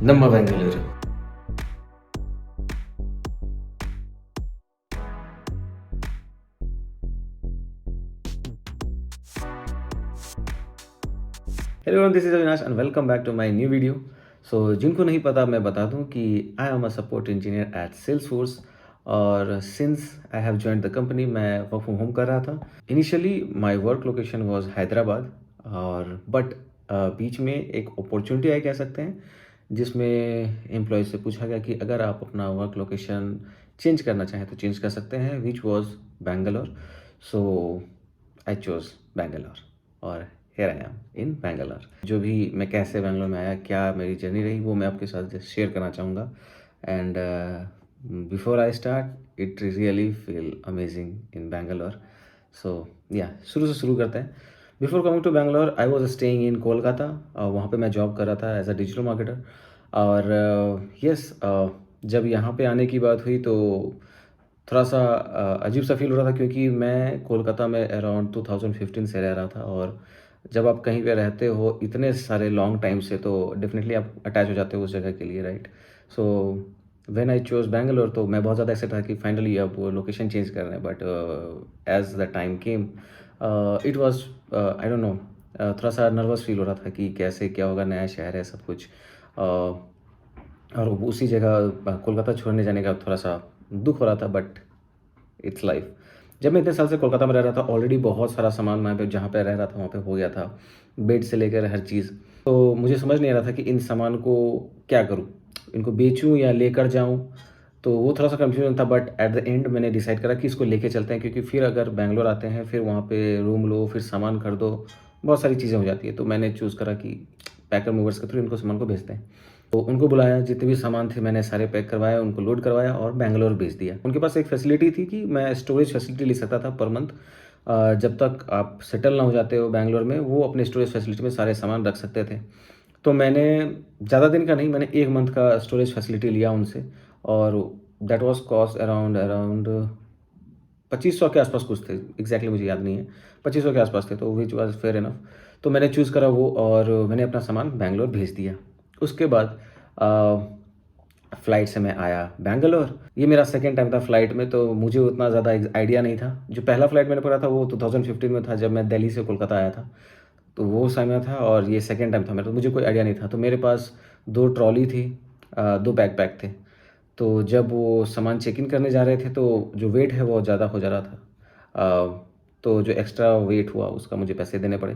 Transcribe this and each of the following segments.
ನಮ್ಮ Bengaluru. Hello everyone, this is Avinash and welcome back to my new video. So जिनको नहीं पता मैं बता दूं कि I am a support engineer at Salesforce और since I have joined the company मैं वर्क फ्रॉम होम कर रहा था. Initially my work location was Hyderabad और बट बीच में एक अपॉर्चुनिटी आई कह सकते हैं जिसमें एम्प्लॉय से पूछा गया कि अगर आप अपना वर्क लोकेशन चेंज करना चाहें तो चेंज कर सकते हैं, which was Bangalore. So I chose Bangalore और हियर आई एम इन बेंगलोर. जो भी मैं कैसे बेंगलोर में आया, क्या मेरी जर्नी रही, वो मैं आपके साथ शेयर करना चाहूँगा. And before I start it really feel amazing in Bangalore. So yeah शुरू से शुरू करते हैं. Before coming to Bangalore I was staying in Kolkata. वहाँ पे मैं जॉब कर रहा था एज अ डिजिटल मार्केटर. और यस जब यहाँ पे आने की बात हुई तो थोड़ा सा अजीब सा फील हो रहा था क्योंकि मैं कोलकाता में अराउंड 2015 से रह रहा था. और जब आप कहीं पे रहते हो इतने सारे लॉन्ग टाइम से तो डेफिनेटली आप अटैच हो जाते हो उस जगह के लिए, right. So when I chose Bangalore तो मैं बहुत ज़्यादा एक्साइटेड था कि फाइनली अब वो लोकेशन चेंज कर रहे हैं. But as the time came it was I don't know, थोड़ा सा नर्वस फील हो रहा था कि कैसे क्या होगा, नया शहर है सब कुछ. और उसी जगह कोलकाता छोड़ने जाने का थोड़ा सा दुख हो रहा था. But it's life. जब मैं इतने साल से कोलकाता में रह रहा था ऑलरेडी बहुत सारा सामान मैं पे जहाँ पे रह रहा था वहाँ पे हो गया था, बेड से लेकर हर चीज़. तो मुझे समझ नहीं आ रहा था कि इन सामान को क्या करूँ, इनको बेचूँ या लेकर जाऊँ. तो वो थोड़ा सा कन्फ्यूजन था. बट एट द एंड मैंने डिसाइड करा कि इसको लेके चलते हैं क्योंकि फिर अगर बैंगलोर आते हैं फिर वहाँ पे रूम लो, फिर सामान खरीदो, बहुत सारी चीज़ें हो जाती है. तो मैंने चूज़ करा कि पैकर मूवर्स के थ्रू इनको सामान को भेजते हैं. तो उनको बुलाया, जितने भी सामान थे मैंने सारे पैक करवाया, उनको लोड करवाया और बैंगलोर भेज दिया. उनके पास एक फैसिलिटी थी कि मैं स्टोरेज फैसिलिटी ले सकता था पर मंथ. जब तक आप सेटल ना हो जाते हो बैंगलोर में वो अपने स्टोरेज फैसिलिटी में सारे सामान रख सकते थे. तो मैंने ज़्यादा दिन का नहीं, मैंने 1 मंथ का स्टोरेज फैसिलिटी लिया उनसे. और that was cost around around 2500 के आसपास कुछ थे, एग्जैक्टली मुझे याद नहीं है. 2500 के आसपास थे तो विच वाज़ फेयर इनफ. तो मैंने चूज़ करा वो और मैंने अपना सामान बैंगलोर भेज दिया. उसके बाद फ़्लाइट से मैं आया बैंगलोर. ये मेरा सेकंड टाइम था फ़्लाइट में तो मुझे उतना ज़्यादा आइडिया नहीं था. जो पहला फ़्लाइट मैंने पकड़ा था वो 2015 में था जब मैं दिल्ली से कोलकाता आया था. तो वो समय था और ये सेकंड टाइम था मेरा, तो मुझे कोई आइडिया नहीं था. तो मेरे पास 2 ट्रॉली थी, 2 बैकपैक थे. तो जब वो सामान चेक इन करने जा रहे थे तो जो वेट है वो ज़्यादा हो जा रहा था. तो जो एक्स्ट्रा वेट हुआ उसका मुझे पैसे देने पड़े,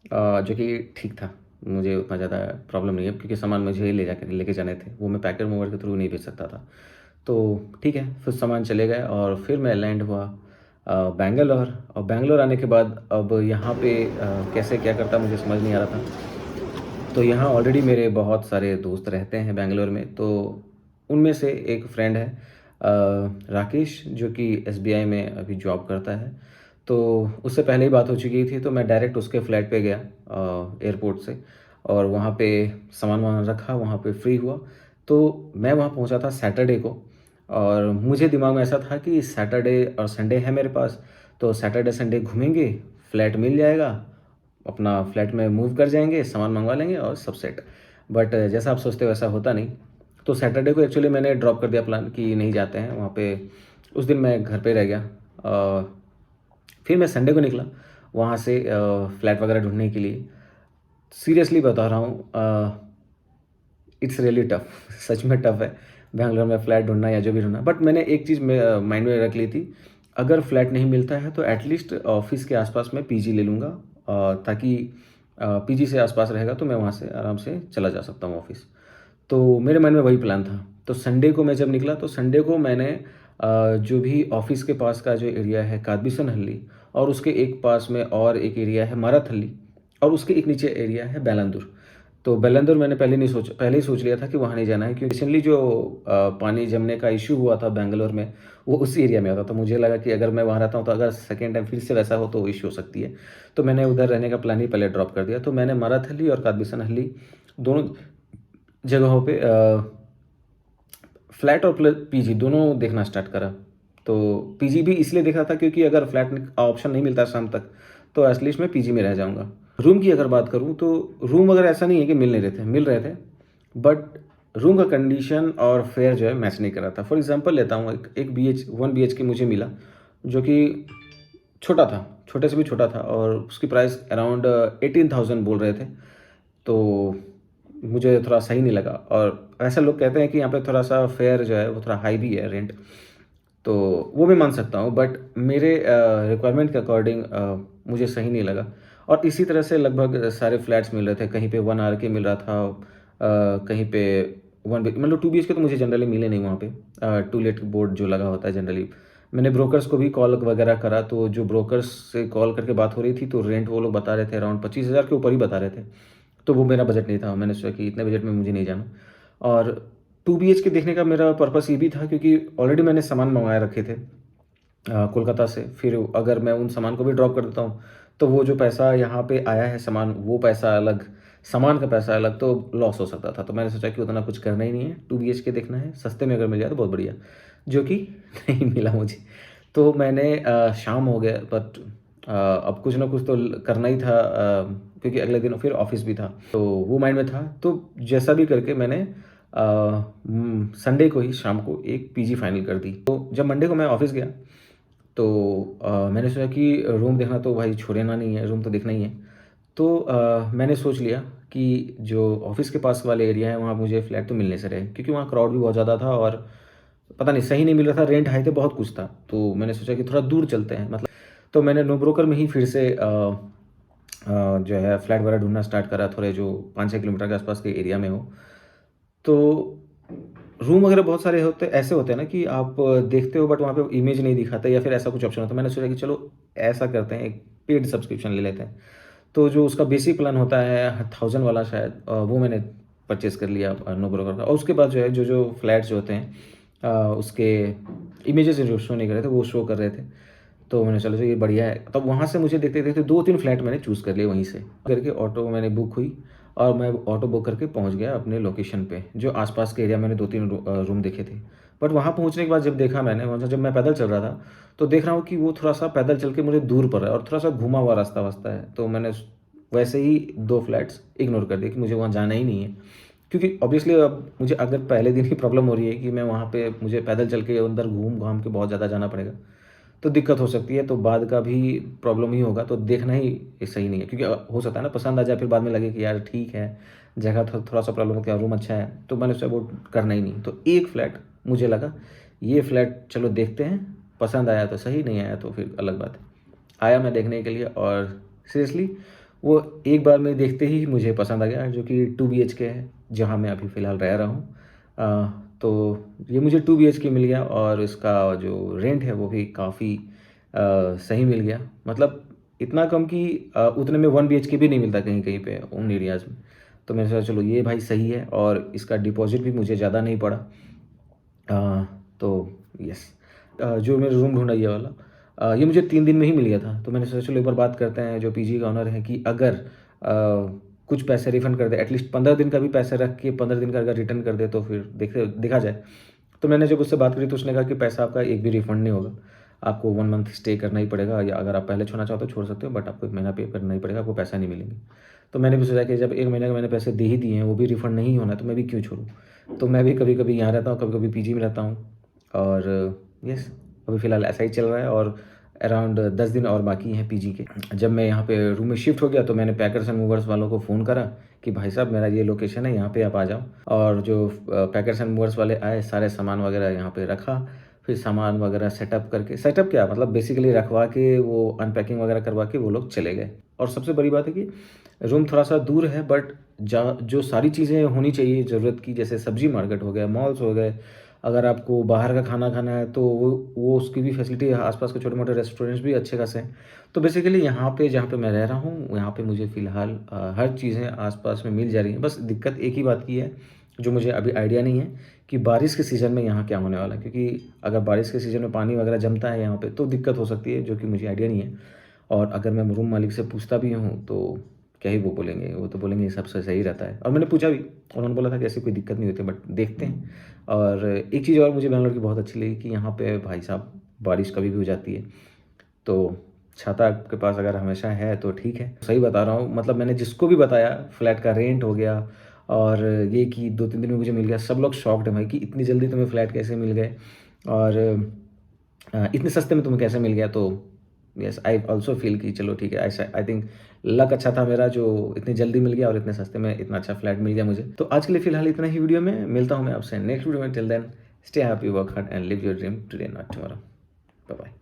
जो कि ठीक था. मुझे उतना ज़्यादा प्रॉब्लम नहीं है क्योंकि सामान मुझे ही लेके जाने थे, वो मैं पैकर मूवर के थ्रू नहीं भेज सकता था. तो ठीक है, फिर सामान चले गए और फिर मैं लैंड हुआ बैंगलोर. और बैंगलोर आने के बाद अब यहाँ पे कैसे क्या करता मुझे समझ नहीं आ रहा था. तो यहाँ ऑलरेडी मेरे बहुत सारे दोस्त रहते हैं बैंगलोर में. तो उनमें से एक फ्रेंड है राकेश, जो कि एसबीआई में अभी जॉब करता है. तो उससे पहले ही बात हो चुकी थी तो मैं डायरेक्ट उसके फ्लैट पे गया एयरपोर्ट से. और वहाँ पे सामान वामान रखा, वहाँ पे फ्री हुआ. तो मैं वहाँ पहुँचा था सैटरडे को. और मुझे दिमाग में ऐसा था कि सैटरडे और संडे है मेरे पास, तो सैटरडे संडे घूमेंगे, फ्लैट मिल जाएगा, अपना फ्लैट में मूव कर जाएंगे, सामान मंगवा लेंगे और सब सेट. बट जैसा आप सोचते हो वैसा होता नहीं. तो सैटरडे को एक्चुअली मैंने ड्रॉप कर दिया प्लान कि नहीं जाते हैं वहाँ पे. उस दिन मैं घर पे रह गया. फिर मैं संडे को निकला वहाँ से फ्लैट वगैरह ढूंढने के लिए. सीरियसली बता रहा हूँ, इट्स रियली टफ. सच में टफ है बैंगलोर में फ्लैट ढूंढना या जो भी ढूंढना. बट मैंने एक चीज़ माइंड में रख ली थी, अगर फ्लैट नहीं मिलता है तो एटलीस्ट ऑफिस के आसपास मैं पीजी ले लूँगा, ताकि पीजी से आसपास रहेगा तो मैं वहाँ से आराम से चला जा सकता हूँ ऑफिस. तो मेरे माइंड में वही प्लान था. तो संडे को मैं जब निकला तो संडे को मैंने जो भी ऑफिस के पास का जो एरिया है कादबिसन हल्ली, और उसके एक पास में और एक एरिया है मारथहल्ली, और उसके एक नीचे एरिया है बेलंदुर. तो बेलंदुर मैंने पहले ही सोच लिया था कि वहाँ नहीं जाना है क्योंकि रिसेंटली जो पानी जमने का इशू हुआ था बेंगलोर में वो उस एरिया में होता. तो मुझे लगा कि अगर मैं वहाँ रहता हूँ तो अगर सेकेंड टाइम फिर से वैसा हो तो इशू हो सकती है. तो मैंने उधर रहने का प्लान ही पहले ड्रॉप कर दिया. तो मैंने मारथहल्ली और कादबिसन हल्ली दोनों जगहों पे फ्लैट और प्लस पीजी दोनों देखना स्टार्ट करा. तो पीजी भी इसलिए देख रहा था क्योंकि अगर फ्लैट ऑप्शन नहीं मिलता शाम तक तो एटलीस्ट मैं पीजी में रह जाऊंगा. रूम की अगर बात करूं तो रूम वगैरह ऐसा नहीं है कि मिल नहीं रहे थे, मिल रहे थे. बट रूम का कंडीशन और फेयर जो है मैच नहीं कर रहा था। फॉर एग्ज़ाम्पल लेता हूँ, एक बीएच 1 बीएचके मुझे मिला, जो कि छोटा था, छोटे से भी छोटा था और उसकी प्राइस अराउंड 18,000 बोल रहे थे। तो मुझे थोड़ा सही नहीं लगा और ऐसा लोग कहते हैं कि यहाँ पे थोड़ा-सा फेयर जो है वो थोड़ा हाई भी है रेंट, तो वो मैं मान सकता हूँ, बट मेरे रिक्वायरमेंट के अकॉर्डिंग मुझे सही नहीं लगा। और इसी तरह से लगभग सारे फ्लैट्स मिल रहे थे, कहीं पे 1 आरके मिल रहा था, कहीं पे 1 बी मतलब 2 बीएचके तो मुझे जनरली मिले नहीं वहाँ पे। टू लेट बोर्ड जो लगा होता है जनरली। मैंने ब्रोकर्स को भी कॉल वगैरह करा, तो जो ब्रोकर्स से कॉल करके बात हो रही थी, तो रेंट वो लोग बता रहे थे अराउंड 25,000 के ऊपर ही बता रहे थे। तो वो मेरा बजट नहीं था, मैंने सोचा कि इतने बजट में मुझे नहीं जाना। और 2 बीएचके देखने का मेरा पर्पस ये भी था क्योंकि ऑलरेडी मैंने सामान मँगाए रखे थे कोलकाता से। फिर अगर मैं उन सामान को भी ड्रॉप कर देता हूँ, तो वो जो पैसा यहाँ पे आया है सामान, वो पैसा अलग, सामान का पैसा अलग, तो लॉस हो सकता था। तो मैंने सोचा कि उतना कुछ करना ही नहीं है, 2 बीएचके देखना है, सस्ते में अगर मिल जाए तो बहुत बढ़िया, जो कि नहीं मिला मुझे। तो मैंने शाम हो गया, बट अब कुछ ना कुछ तो करना ही था, क्योंकि अगले दिन फिर ऑफिस भी था, तो वो माइंड में था। तो जैसा भी करके मैंने संडे को ही शाम को एक पीजी फाइनल कर दी। तो जब मंडे को मैं ऑफिस गया, तो मैंने सोचा कि रूम देखना तो भाई छोड़ना नहीं है, रूम तो देखना ही है। तो मैंने सोच लिया कि जो ऑफ़िस के पास वाले एरिया है वहाँ मुझे फ्लैट तो मिलने से रहे, क्योंकि वहाँ क्राउड भी बहुत ज़्यादा था और पता नहीं सही नहीं मिल रहा था, रेंट हाई थे, बहुत कुछ था। तो मैंने सोचा कि थोड़ा दूर चलते हैं, मतलब तो मैंने नो ब्रोकर में ही फिर से जो है फ्लैट वगैरह ढूँढना स्टार्ट करा, थोड़े जो 5-6 किलोमीटर के आसपास के एरिया में हो। तो रूम वगैरह बहुत सारे होते ऐसे होते हैं ना कि आप देखते हो बट वहाँ पे इमेज नहीं दिखाता या फिर ऐसा कुछ ऑप्शन होता है। मैंने सोचा कि चलो ऐसा करते हैं, एक पेड सब्सक्रिप्शन ले लेते हैं। तो जो उसका बेसिक प्लान होता है 1000 वाला शायद, वो मैंने परचेज़ कर लिया नो ब्रोकर का। और उसके बाद जो है जो फ्लैट्स जो होते हैं उसके इमेजेस जो शो नहीं कर रहे थे वो शो कर रहे थे। तो मैंने चलो ये बढ़िया है। तब वहाँ से मुझे देखते-देखते 2-3 फ्लैट मैंने चूज़ कर लिए वहीं से। करके ऑटो मैंने बुक हुई और मैं ऑटो बुक करके पहुँच गया अपने लोकेशन पे, जो आस-पास के एरिया मैंने 2-3 रूम देखे थे। बट वहाँ पहुँचने के बाद जब देखा मैंने, वहाँ से जब मैं पैदल चल रहा था, तो देख रहा हूँ कि वो थोड़ा-सा पैदल चल के मुझे दूर पड़ रहा है और थोड़ा-सा घुमा हुआ रास्ता-वास्ता है। तो मैंने वैसे ही 2 फ्लैट्स इग्नोर कर दिए कि मुझे वहाँ जाना ही नहीं है। क्योंकि ऑब्वियसली अब मुझे अगर पहले दिन ही प्रॉब्लम हो रही है कि मैं वहाँ पे मुझे पैदल चल के अंदर घूम-घाम के बहुत ज़्यादा जाना पड़ेगा, तो दिक्कत हो सकती है, तो बाद का भी प्रॉब्लम ही होगा, तो देखना ही सही नहीं है। क्योंकि हो सकता है ना पसंद आ जाए, फिर बाद में लगे कि यार ठीक है, जगह थोड़ा-सा प्रॉब्लम है, क्या रूम अच्छा है, तो मैंने सोचा वो करना ही नहीं। तो एक फ्लैट मुझे लगा, ये फ्लैट चलो देखते हैं, पसंद आया तो सही, नहीं आया तो फिर अलग बात है। आया मैं देखने के लिए और सीरियसली वो एक बार में देखते ही मुझे पसंद आ गया, जो कि 2 बीएचके है, जहाँ मैं अभी फ़िलहाल रह रहा हूँ। तो ये मुझे 2 बीएचके मिल गया और इसका जो रेंट है वो भी काफ़ी सही मिल गया। मतलब इतना कम कि उतने में 1 बीएचके भी नहीं मिलता कहीं-कहीं पे उन एरियाज़ में। तो मैंने सोचा चलो ये भाई सही है और इसका डिपॉज़िट भी मुझे ज़्यादा नहीं पड़ा। तो यस, जो मैंने रूम ढूँढा ये वाला, ये मुझे 3 दिन में ही मिल गया था। तो मैंने सोचा चलो एक बार बात करते हैं जो पीजी का ओनर है कि अगर कुछ पैसे रिफ़ंड कर दे, एटलीस्ट 15 दिन का भी पैसा रख के 15 दिन का अगर रिटर्न कर दे तो फिर देखा जाए। तो मैंने जब उससे बात करी तो उसने कहा कि पैसा आपका एक भी रिफ़ंड नहीं होगा। आपको 1 मंथ स्टे करना ही पड़ेगा, या अगर आप पहले छोड़ना चाहो तो छोड़ सकते हो, बट आपको 1 महीना पे करना ही पड़ेगा, आपको पैसा नहीं मिलेंगे। तो मैंने भी सोचा कि जब 1 महीने का मैंने पैसे दे ही दिए हैं, वो भी रिफ़ंड नहीं होना है, तो मैं भी क्यों छोड़ूँ? तो मैं भी कभी-कभी यहाँ रहता हूँ, कभी-कभी पीजी में रहता हूँ और यस, अभी फ़िलहाल ऐसा ही चल रहा है और अराउंड 10 दिन और बाकी हैं पीजी के। जब मैं यहाँ पे रूम में शिफ्ट हो गया तो मैंने पैकर्स एंड मूवर्स वालों को फ़ोन करा कि भाई साहब मेरा ये लोकेशन है, यहाँ पे आप आ जाओ। और जो पैकर्स एंड मूवर्स वाले आए, सारे सामान वगैरह यहाँ पे रखा, फिर सामान वगैरह सेटअप करके, सेटअप क्या मतलब बेसिकली रखवा के वो अनपैकिंग वगैरह करवा के वो लोग चले गए। और सबसे बड़ी बात है कि रूम थोड़ा-सा दूर है, बट जहाँ जो सारी चीज़ें होनी चाहिए ज़रूरत की, जैसे सब्ज़ी मार्केट हो गया, मॉल्स हो गए, अगर आपको बाहर का खाना खाना है तो वो उसकी भी फैसिलिटी है, आस-पास के छोटे-मोटे रेस्टोरेंट्स भी अच्छे खासे हैं। तो बेसिकली यहाँ पे जहाँ पे मैं रह रहा हूँ, यहाँ पे मुझे फ़िलहाल हर चीज़ें आस-पास में मिल जा रही हैं। बस दिक्कत एक ही बात की है, जो मुझे अभी आइडिया नहीं है कि बारिश के सीज़न में यहाँ क्या होने वाला है। क्योंकि अगर बारिश के सीज़न में पानी वगैरह जमता है यहाँ पे तो दिक्कत हो सकती है, जो कि मुझे आइडिया नहीं है। और अगर मैं रूम मालिक से पूछता भी हूँ तो क्या ही वो बोलेंगे, वो तो बोलेंगे ये सबसे सही रहता है। और मैंने पूछा भी, उन्होंने बोला था कि ऐसी कोई दिक्कत नहीं होती, बट देखते हैं। और एक चीज़ और मुझे बैंगलोर की बहुत अच्छी लगी कि यहाँ पे भाई साहब बारिश कभी भी हो जाती है, तो छाता आपके पास अगर हमेशा है तो ठीक है। सही बता रहा हूँ, मतलब मैंने जिसको भी बताया, फ्लैट का रेंट हो गया और ये कि 2-3 दिन में मुझे मिल गया। सब लोग शॉक्ड हैं भाई कि इतनी जल्दी तुम्हें फ्लैट कैसे मिल गए और इतने सस्ते में तुम्हें कैसे मिल गया। तो यस, आई ऑल्सो फील कि चलो ठीक है, ऐसा आई थिंक लक अच्छा था मेरा जो इतनी जल्दी मिल गया और इतने सस्ते में इतना अच्छा फ्लैट मिल गया मुझे। तो आज के लिए फिलहाल इतना ही वीडियो में। मिलता हूँ मैं आपसे नेक्स्ट वीडियो में। Till then stay happy, work hard and live your dream today not tomorrow. Bye bye.